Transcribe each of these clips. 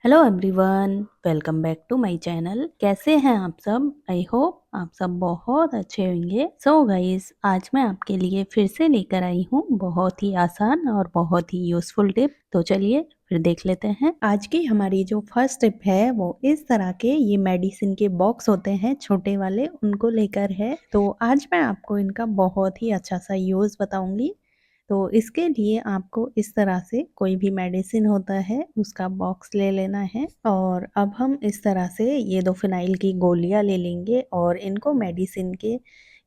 Hello everyone, welcome back to my channel. कैसे हैं आप सब? आई होप आप सब बहुत अच्छे होंगे। सो गाइस, आज मैं आपके लिए फिर से लेकर आई हूँ बहुत ही आसान और बहुत ही यूज़फुल टिप। तो चलिए फिर देख लेते हैं। आज की हमारी जो फर्स्ट टिप है वो इस तरह के ये मेडिसिन के बॉक्स होते हैं छोटे वाले, उनको लेकर है। तो आज मैं आपको इनका बहुत ही अच्छा सा यूज़ बताऊंगी। तो इसके लिए आपको इस तरह से कोई भी मेडिसिन होता है उसका बॉक्स ले लेना है, और अब हम इस तरह से ये 2 फिनाइल की गोलियां ले लेंगे और इनको मेडिसिन के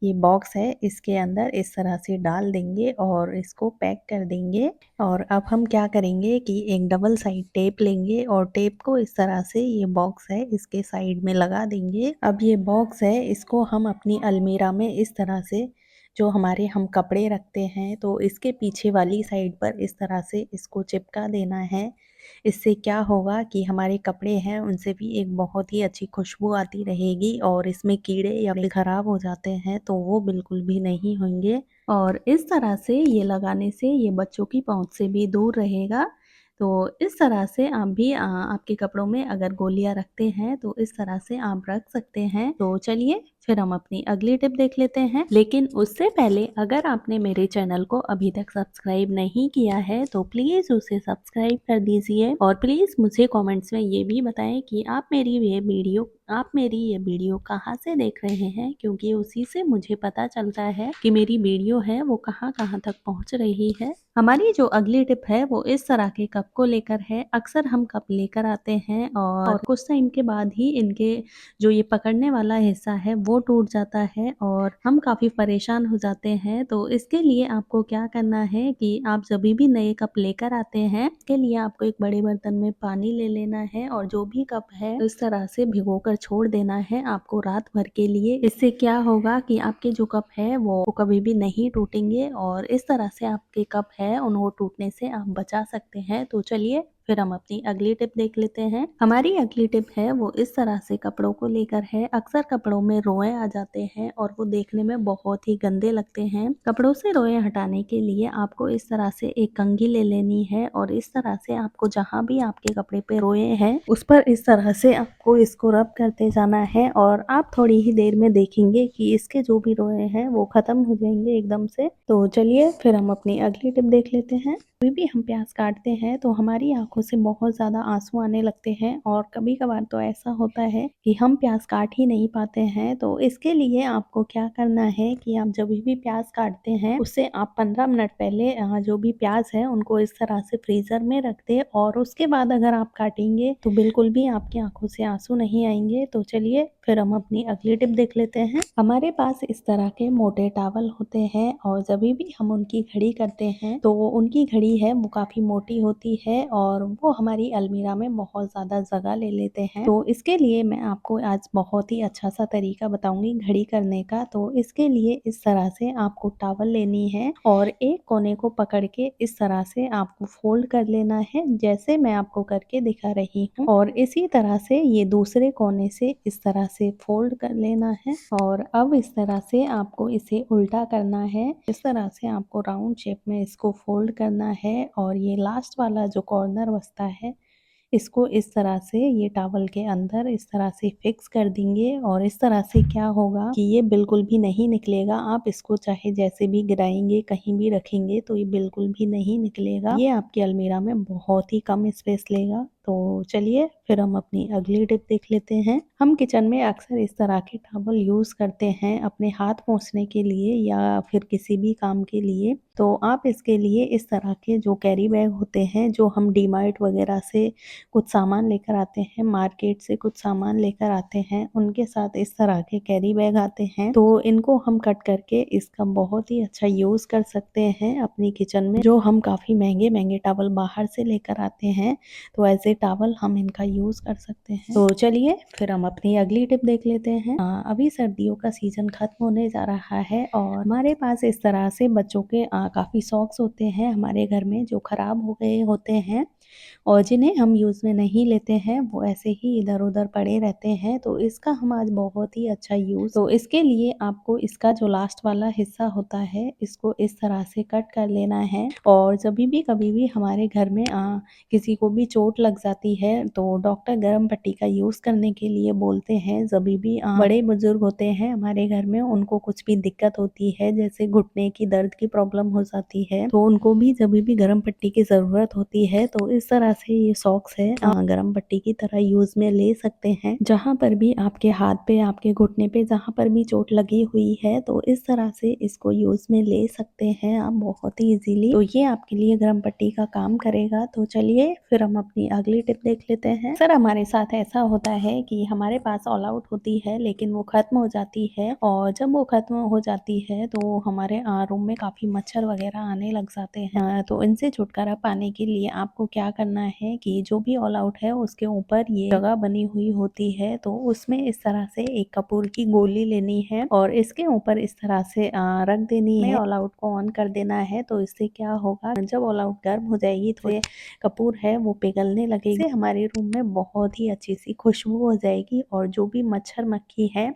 ये बॉक्स है इसके अंदर इस तरह से डाल देंगे और इसको पैक कर देंगे। और अब हम क्या करेंगे कि एक डबल साइड टेप लेंगे और टेप को इस तरह से ये बॉक्स है इसके साइड में लगा देंगे। अब ये बॉक्स है इसको हम अपनी अलमीरा में इस तरह से, जो हमारे हम कपड़े रखते हैं, तो इसके पीछे वाली साइड पर इस तरह से इसको चिपका देना है। इससे क्या होगा कि हमारे कपड़े हैं उनसे भी एक बहुत ही अच्छी खुशबू आती रहेगी और इसमें कीड़े या फिर खराब हो जाते हैं तो वो बिल्कुल भी नहीं होंगे। और इस तरह से ये लगाने से ये बच्चों की पहुंच से भी दूर रहेगा। तो इस तरह से आप भी आपके कपड़ों में अगर गोलियां रखते हैं तो इस तरह से आप रख सकते हैं। तो चलिए फिर हम अपनी अगली टिप देख लेते हैं। लेकिन उससे पहले अगर आपने मेरे चैनल को अभी तक सब्सक्राइब नहीं किया है तो प्लीज़ उसे सब्सक्राइब कर दीजिए, और प्लीज़ मुझे कमेंट्स में ये भी बताएं कि आप मेरी ये वीडियो कहाँ से देख रहे हैं, क्योंकि उसी से मुझे पता चलता है कि मेरी वीडियो है वो कहाँ कहाँ तक पहुँच रही है। हमारी जो अगली टिप है वो इस तरह के कप को लेकर है। अक्सर हम कप लेकर आते हैं और कुछ टाइम के बाद ही इनके जो ये पकड़ने वाला हिस्सा है वो टूट जाता है और हम काफ़ी परेशान हो जाते हैं। तो इसके लिए आपको क्या करना है कि आप जब भी नए कप लेकर आते हैं, इसके लिए आपको एक बड़े बर्तन में पानी ले लेना है और जो भी कप है इस तरह से भिगो कर छोड़ देना है आपको रात भर के लिए। इससे क्या होगा कि आपके जो कप है वो कभी भी नहीं टूटेंगे और इस तरह से आपके कप है उनको टूटने से आप बचा सकते हैं। तो चलिए फिर हम अपनी अगली टिप देख लेते हैं। हमारी अगली टिप है वो इस तरह से कपड़ों को लेकर है। अक्सर कपड़ों में रोए आ जाते हैं और वो देखने में बहुत ही गंदे लगते हैं। कपड़ों से रोए हटाने के लिए आपको इस तरह से एक कंघी ले लेनी है और इस तरह से आपको जहाँ भी आपके कपड़े पे रोए हैं उस पर इस तरह से आपको इसको रब करते जाना है और आप थोड़ी ही देर में देखेंगे कि इसके जो भी रोए हैं वो खत्म हो जाएंगे एकदम से। तो चलिए फिर हम अपनी अगली टिप देख लेते हैं। कोई भी हम प्याज काटते हैं तो हमारी आंखों से बहुत ज़्यादा आंसू आने लगते हैं और कभी कभार तो ऐसा होता है कि हम प्याज काट ही नहीं पाते हैं। तो इसके लिए आपको क्या करना है कि आप जब भी प्याज काटते हैं उससे आप 15 मिनट पहले जो भी प्याज है उनको इस तरह से फ्रीज़र में रख दे और उसके बाद अगर आप काटेंगे तो बिल्कुल भी आपकी आंखों से आंसू नहीं आएंगे। तो चलिए फिर हम अपनी अगली टिप देख लेते हैं। हमारे पास इस तरह के मोटे टावल होते हैं और जब भी हम उनकी घड़ी करते हैं तो उनकी घड़ी है वो काफ़ी मोटी होती है और वो हमारी अलमीरा में बहुत ज़्यादा जगह ले लेते हैं। तो इसके लिए मैं आपको आज बहुत ही अच्छा सा तरीका बताऊंगी घड़ी करने का। तो इसके लिए इस तरह से आपको टॉवल लेनी है और एक कोने को पकड़ के इस तरह से आपको फोल्ड कर लेना है, जैसे मैं आपको करके दिखा रही हूँ। और इसी तरह से ये दूसरे कोने से इस तरह से फोल्ड कर लेना है और अब इस तरह से आपको इसे उल्टा करना है। इस तरह से आपको राउंड शेप में इसको फोल्ड करना है और ये लास्ट वाला जो कॉर्नर बचता है इसको इस तरह से ये टॉवल के अंदर इस तरह से फिक्स कर देंगे। और इस तरह से क्या होगा कि ये बिल्कुल भी नहीं निकलेगा। आप इसको चाहे जैसे भी गिराएंगे कहीं भी रखेंगे तो ये बिल्कुल भी नहीं निकलेगा। ये आपकी अलमीरा में बहुत ही कम स्पेस लेगा। तो चलिए फिर हम अपनी अगली टिप देख लेते हैं। हम किचन में अक्सर इस तरह के टॉवल यूज़ करते हैं अपने हाथ पोंछने के लिए या फिर किसी भी काम के लिए। तो आप इसके लिए इस तरह के जो कैरी बैग होते हैं, जो हम डीमार्ट वगैरह से कुछ सामान लेकर आते हैं, मार्केट से कुछ सामान लेकर आते हैं, उनके साथ इस तरह के कैरी बैग आते हैं। तो इनको हम कट करके इसका बहुत ही अच्छा यूज़ कर सकते हैं अपनी किचन में। जो हम काफ़ी महंगे महंगे टॉवल बाहर से लेकर आते हैं तो ऐसे टॉवल हम इनका यूज़ कर सकते हैं। तो चलिए फिर हम अपनी अगली टिप देख लेते हैं। अभी सर्दियों का सीजन खत्म होने जा रहा है और हमारे पास इस तरह से बच्चों के काफ़ी सॉक्स होते हैं हमारे घर में जो ख़राब हो गए होते हैं। और जिन्हें हम यूज़ में नहीं लेते हैं वो ऐसे ही इधर-उधर पड़े रहते हैं। तो इसका हम आज बहुत ही अच्छा यूज़ तो इसके लिए आपको इसका जो लास्ट वाला हिस्सा होता है इसको इस तरह से कट कर लेना है। और जभी भी कभी भी हमारे घर में किसी को भी चोट लग जाती है तो डॉक्टर गरम पट्टी का यूज़ करने के लिए बोलते हैं। जभी भी बड़े बुजुर्ग होते हैं हमारे घर में, उनको कुछ भी दिक्कत होती है जैसे घुटने की दर्द की प्रॉब्लम हो जाती है तो उनको भी जभी भी गरम पट्टी की ज़रूरत होती है तो इस तरह से ये सॉक्स है गरम पट्टी की तरह यूज़ में ले सकते हैं। जहाँ पर भी आपके हाथ पे, आपके घुटने पे जहाँ पर भी चोट लगी हुई है तो इस तरह से इसको यूज़ में ले सकते हैं आप बहुत ही इजीली। तो ये आपके लिए गरम पट्टी का काम करेगा। तो चलिए फिर हम अपनी अगली टिप देख लेते हैं। सर हमारे साथ ऐसा होता है कि हमारे पास ऑल आउट होती है लेकिन वो खत्म हो जाती है और जब वो खत्म हो जाती है तो हमारे रूम में काफ़ी मच्छर वगैरह आने लग जाते हैं। तो इनसे छुटकारा पाने के लिए आपको क्या करना है कि जो भी ऑल आउट है उसके ऊपर ये जगह बनी हुई होती है तो उसमें इस तरह से एक कपूर की गोली लेनी है और इसके ऊपर इस तरह से रख देनी है। ऑल आउट को ऑन कर देना है तो इससे क्या होगा, जब ऑल आउट गर्म हो जाएगी तो ये कपूर है वो पिघलने लगेगी। इससे हमारे रूम में बहुत ही अच्छी सी खुशबू हो जाएगी और जो भी मच्छर मक्खी है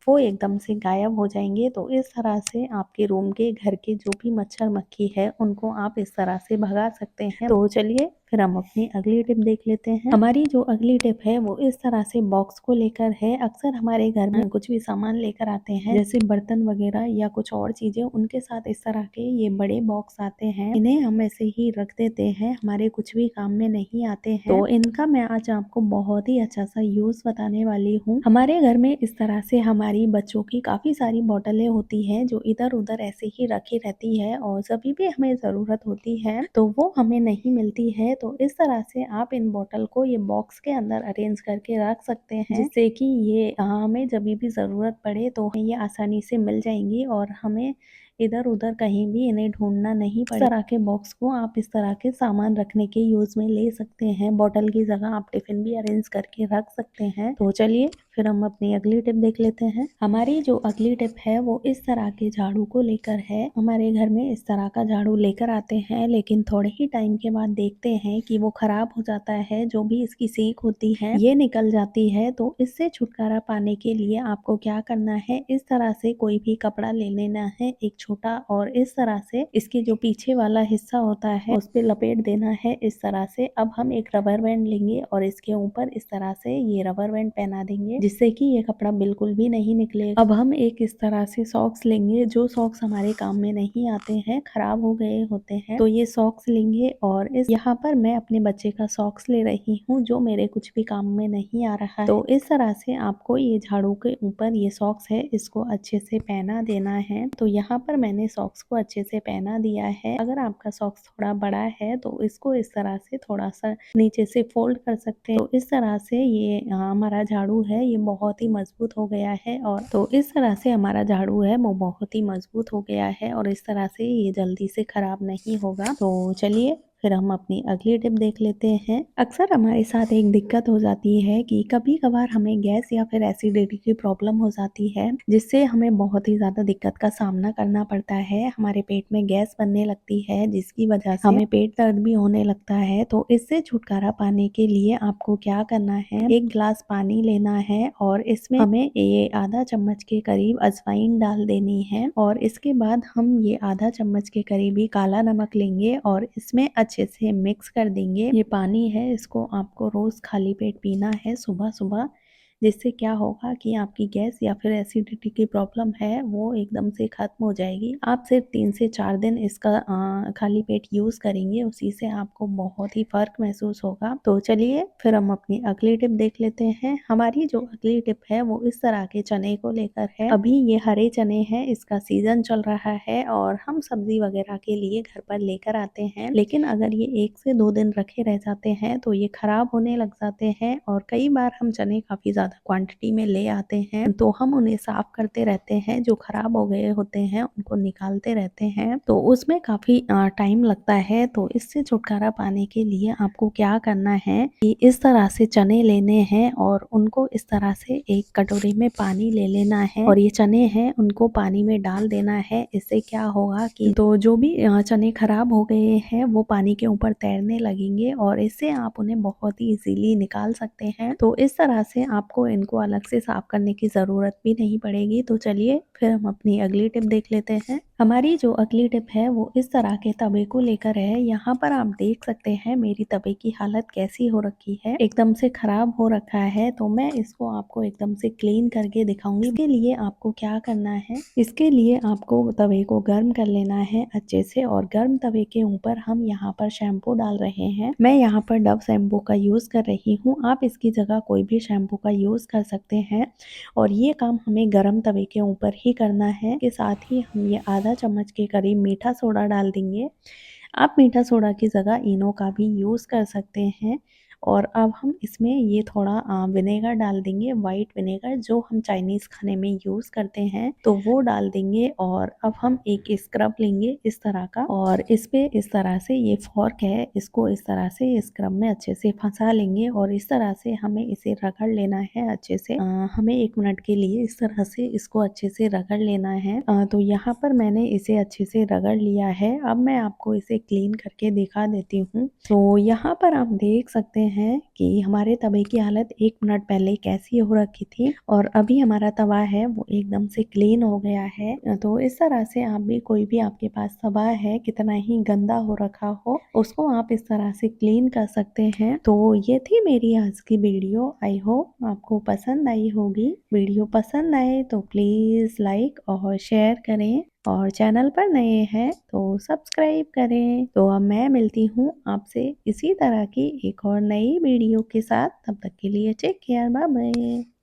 वो एकदम से गायब हो जाएंगे। तो इस तरह से आपके रूम के घर के जो भी मच्छर मक्खी है उनको आप इस तरह से भगा सकते हैं। तो चलिए फिर हम अपनी अगली टिप देख लेते हैं। हमारी जो अगली टिप है वो इस तरह से बॉक्स को लेकर है। अक्सर हमारे घर में कुछ भी सामान लेकर आते हैं जैसे बर्तन वगैरह या कुछ और चीजें, उनके साथ इस तरह के ये बड़े बॉक्स आते हैं। इन्हें हम ऐसे ही रख देते हैं, हमारे कुछ भी काम में नहीं आते हैं। तो इनका मैं आज आपको बहुत ही अच्छा सा यूज बताने वाली हूँ। हमारे घर में इस तरह से हमारी बच्चों की काफी सारी बोतलें होती हैं जो इधर उधर ऐसे ही रखी रहती है और जब भी हमें जरूरत होती है तो वो हमें नहीं मिलती है। तो इस तरह से आप इन बोतल को ये बॉक्स के अंदर अरेंज करके रख सकते हैं जिससे कि ये हमें जब भी ज़रूरत पड़े तो ये आसानी से मिल जाएंगी और हमें इधर उधर कहीं भी इन्हें ढूंढना नहीं पड़े। इस तरह के बॉक्स को आप इस तरह के सामान रखने के यूज में ले सकते हैं। बोतल की जगह आप टिफिन भी अरेंज करके रख सकते हैं। तो चलिए फिर हम अपनी अगली टिप देख लेते हैं। हमारी जो अगली टिप है वो इस तरह के झाड़ू को लेकर है। हमारे घर में इस तरह का झाड़ू लेकर आते हैं लेकिन थोड़े ही टाइम के बाद देखते हैं कि वो खराब हो जाता है, जो भी इसकी सीख होती है ये निकल जाती है। तो इससे छुटकारा पाने के लिए आपको क्या करना है, इस तरह से कोई भी कपड़ा ले लेना है एक छोटा और इस तरह से इसके जो पीछे वाला हिस्सा होता है उस पे लपेट देना है इस तरह से। अब हम एक रबर बैंड लेंगे और इसके ऊपर इस तरह से ये रबर बैंड पहना देंगे जिससे कि ये कपड़ा बिल्कुल भी नहीं निकलेगा। अब हम एक इस तरह से सॉक्स लेंगे, जो सॉक्स हमारे काम में नहीं आते हैं, खराब हो गए होते हैं, तो ये सॉक्स लेंगे और इस यहाँ पर मैं अपने बच्चे का सॉक्स ले रही हूँ जो मेरे कुछ भी काम में नहीं आ रहा है। तो इस तरह से आपको ये झाड़ू के ऊपर ये सॉक्स है इसको अच्छे से पहना देना है। तो यहाँ पर मैंने सॉक्स को अच्छे से पहना दिया है। अगर आपका सॉक्स थोड़ा बड़ा है तो इसको इस तरह से थोड़ा सा नीचे से फोल्ड कर सकते हैं। तो इस तरह से ये हमारा झाड़ू है ये बहुत ही मजबूत हो गया है। और तो इस तरह से हमारा झाड़ू है वो बहुत ही मजबूत हो गया है और इस तरह से ये जल्दी से खराब नहीं होगा। तो चलिए फिर हम अपनी अगली टिप देख लेते हैं। अक्सर हमारे साथ एक दिक्कत हो जाती है कि कभी कभार हमें गैस या फिर एसिडिटी की प्रॉब्लम हो जाती है जिससे हमें बहुत ही ज्यादा दिक्कत का सामना करना पड़ता है। हमारे पेट में गैस बनने लगती है जिसकी वजह से हमें पेट दर्द भी होने लगता है। तो इससे छुटकारा पाने के लिए आपको क्या करना है, एक गिलास पानी लेना है और इसमें हमें ये आधा चम्मच के करीब अजवाइन डाल देनी है और इसके बाद हम ये आधा चम्मच के करीब ही काला नमक लेंगे और इसमें अच्छे से मिक्स कर देंगे। ये पानी है इसको आपको रोज खाली पेट पीना है सुबह सुबह, जिससे क्या होगा कि आपकी गैस या फिर एसिडिटी की प्रॉब्लम है वो एकदम से खत्म हो जाएगी। आप सिर्फ 3 से 4 दिन इसका खाली पेट यूज करेंगे, उसी से आपको बहुत ही फर्क महसूस होगा। तो चलिए फिर हम अपनी अगली टिप देख लेते हैं। हमारी जो अगली टिप है वो इस तरह के चने को लेकर है। अभी ये हरे चने हैं, इसका सीजन चल रहा है और हम सब्जी वगैरह के लिए घर पर लेकर आते हैं, लेकिन अगर ये 1 से 2 दिन रखे रह जाते हैं तो ये खराब होने लग जाते हैं और कई बार हम चने काफी ज्यादा ज़्यादा क्वांटिटी में ले आते हैं तो हम उन्हें साफ करते रहते हैं, जो खराब हो गए होते हैं उनको निकालते रहते हैं, तो उसमें काफ़ी टाइम लगता है। तो इससे छुटकारा पाने के लिए आपको क्या करना है कि इस तरह से चने लेने हैं और उनको इस तरह से एक कटोरी में पानी ले लेना है और ये चने हैं उनको पानी में डाल देना है। इससे क्या होगा कि तो जो भी चने खराब हो गए हैं वो पानी के ऊपर तैरने लगेंगे और इससे आप उन्हें बहुत ही इजीली निकाल सकते हैं। तो इस तरह से आपको इनको अलग से साफ करने की ज़रूरत भी नहीं पड़ेगी। तो चलिए फिर हम अपनी अगली टिप देख लेते हैं। हमारी जो अगली टिप है वो इस तरह के तवे को लेकर है। यहाँ पर आप देख सकते हैं मेरी तवे की हालत कैसी हो रखी है, एकदम से खराब हो रखा है। तो मैं इसको आपको एकदम से क्लीन करके दिखाऊंगी। इसके लिए आपको क्या करना है, इसके लिए आपको तवे को गर्म कर लेना है अच्छे से और गर्म तवे के ऊपर हम यहाँ पर शैम्पू डाल रहे हैं। मैं यहाँ पर डव शैम्पू का यूज कर रही हूँ, आप इसकी जगह कोई भी शैम्पू का यूज कर सकते हैं। और ये काम हमें गरम तवे के ऊपर ही करना है। के साथ ही हम ये आधा चम्मच के करीब मीठा सोडा डाल देंगे। आप मीठा सोडा की जगह इनो का भी यूज़ कर सकते हैं। और अब हम इसमें ये थोड़ा विनेगर डाल देंगे, वाइट विनेगर जो हम चाइनीज़ खाने में यूज़ करते हैं, तो वो डाल देंगे। और अब हम एक स्क्रब लेंगे इस तरह का और इस पे इस तरह से ये फॉर्क है, इसको इस तरह से स्क्रब में अच्छे से फंसा लेंगे और इस तरह से हमें इसे रगड़ लेना है अच्छे से। हमें 1 मिनट के लिए इस तरह से इसको अच्छे से रगड़ लेना है। तो यहाँ पर मैंने इसे अच्छे से रगड़ लिया है। अब मैं आपको इसे क्लीन करके दिखा देती हूँ। तो यहाँ पर आप देख सकते हैं कि हमारे तवे की हालत 1 मिनट पहले कैसी हो रखी थी और अभी हमारा तवा है वो एकदम से क्लीन हो गया है। तो इस तरह से आप भी, कोई भी आपके पास तवा है कितना ही गंदा हो रखा हो, उसको आप इस तरह से क्लीन कर सकते हैं। तो ये थी मेरी आज की वीडियो। आई होप आपको पसंद आई होगी। वीडियो पसंद आए तो प्लीज़ लाइक और शेयर करें और चैनल पर नए हैं तो सब्सक्राइब करें। तो अब मैं मिलती हूँ आपसे इसी तरह की एक और नई वीडियो के साथ। तब तक के लिए टेक केयर, बाय बाय।